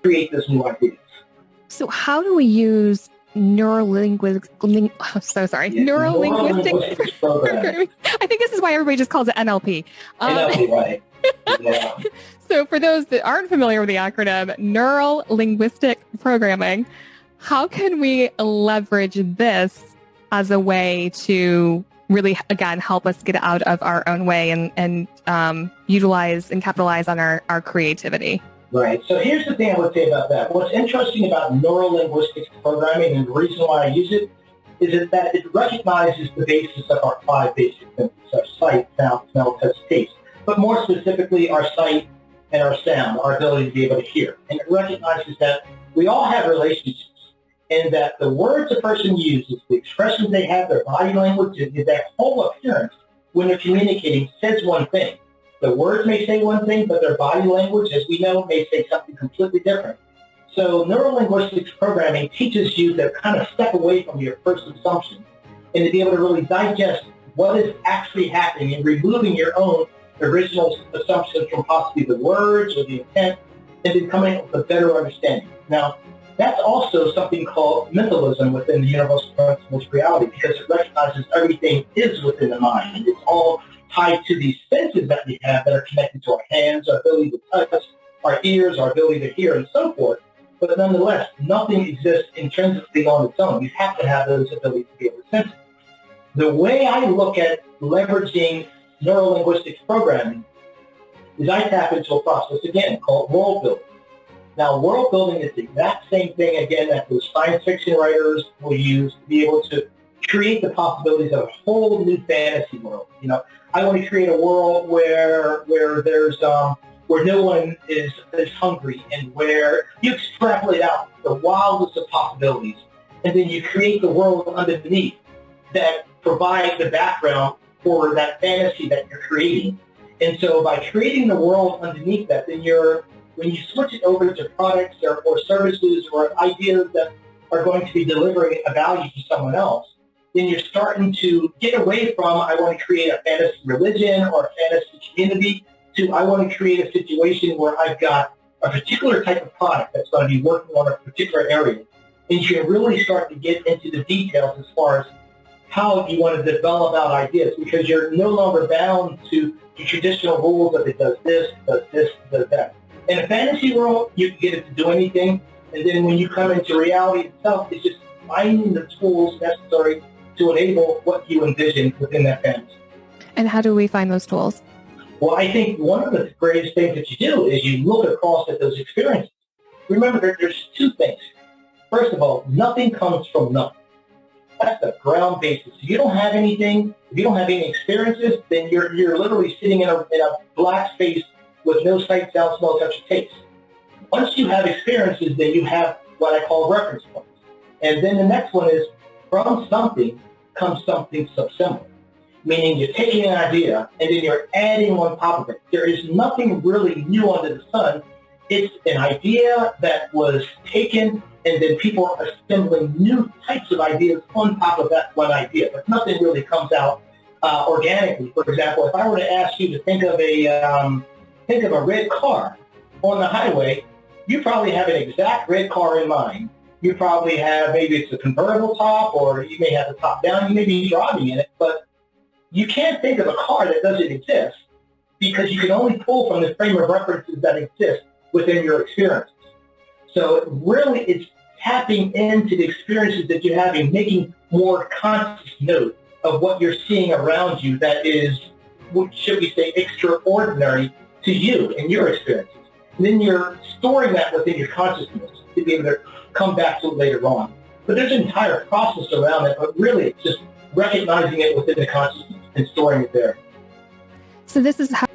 create those new ideas. So how do we use neural linguistic programming? I think this is why everybody just calls it NLP. NLP, right. Yeah. So for those that aren't familiar with the acronym, Neural Linguistic Programming, how can we leverage this as a way to really, again, help us get out of our own way and utilize and capitalize on our creativity? Right. So here's the thing I would say about that. What's interesting about neural linguistics programming, and the reason why I use it, is that it recognizes the basis of our 5 basic senses, our sight, sound, smell, touch, taste. But more specifically, our sight and our sound, our ability to be able to hear. And it recognizes that we all have relationships, and that the words a person uses, the expressions they have, their body language, and their whole appearance when they're communicating says one thing. The words may say one thing, but their body language, as we know, may say something completely different. So neurolinguistics programming teaches you to kind of step away from your first assumption and to be able to really digest what is actually happening and removing your own original assumptions from possibly the words or the intent, and then coming up with a better understanding. Now, that's also something called mentalism within the universal principles of reality, because it recognizes everything is within the mind. It's all tied to these senses that we have that are connected to our hands, our ability to touch, our ears, our ability to hear, and so forth. But nonetheless, nothing exists intrinsically on its own. You have to have those abilities to be able to sense it. The way I look at leveraging neurolinguistics programming is I tap into a process, again, called world building. Now, world building is the exact same thing, again, that those science fiction writers will use to be able to create the possibilities of a whole new fantasy world. You know, I want to create a world where there's where no one is hungry, and where you extrapolate out the wildest of possibilities, and then you create the world underneath that provides the background for that fantasy that you're creating. And so by creating the world underneath that, then when you switch it over to products or services or ideas that are going to be delivering a value to someone else, then you're starting to get away from, I want to create a fantasy religion or a fantasy community, to I want to create a situation where I've got a particular type of product that's going to be working on a particular area. And you can really start to get into the details as far as how you want to develop out ideas, because you're no longer bound to the traditional rules of it does this, does that. In a fantasy world, you can get it to do anything, and then when you come into reality itself, it's just finding the tools necessary to enable what you envision within that fantasy. And how do we find those tools? Well, I think one of the greatest things that you do is you look across at those experiences. Remember, there's 2 things. First of all, nothing comes from nothing. That's the ground basis. If you don't have anything, if you don't have any experiences, then you're literally sitting in a black space with no sight, sound, smell, touch, or taste. Once you have experiences, then you have what I call reference points. And then the next one is, from something comes something subsimilar. Meaning you're taking an idea and then you're adding on top of it. There is nothing really new under the sun. It's an idea that was taken, and then people are assembling new types of ideas on top of that one idea. But nothing really comes out organically. For example, if I were to ask you to think of a red car on the highway, you probably have an exact red car in mind. You probably have, maybe it's a convertible top, or you may have the top down. You may be driving in it, but you can't think of a car that doesn't exist, because you can only pull from the frame of references that exist within your experiences. So really, it's tapping into the experiences that you're having, making more conscious note of what you're seeing around you that is, what should we say, extraordinary to you and your experiences. And then you're storing that within your consciousness to be able to come back to it later on. But there's an entire process around it, but really it's just recognizing it within the consciousness and storing it there. So this is how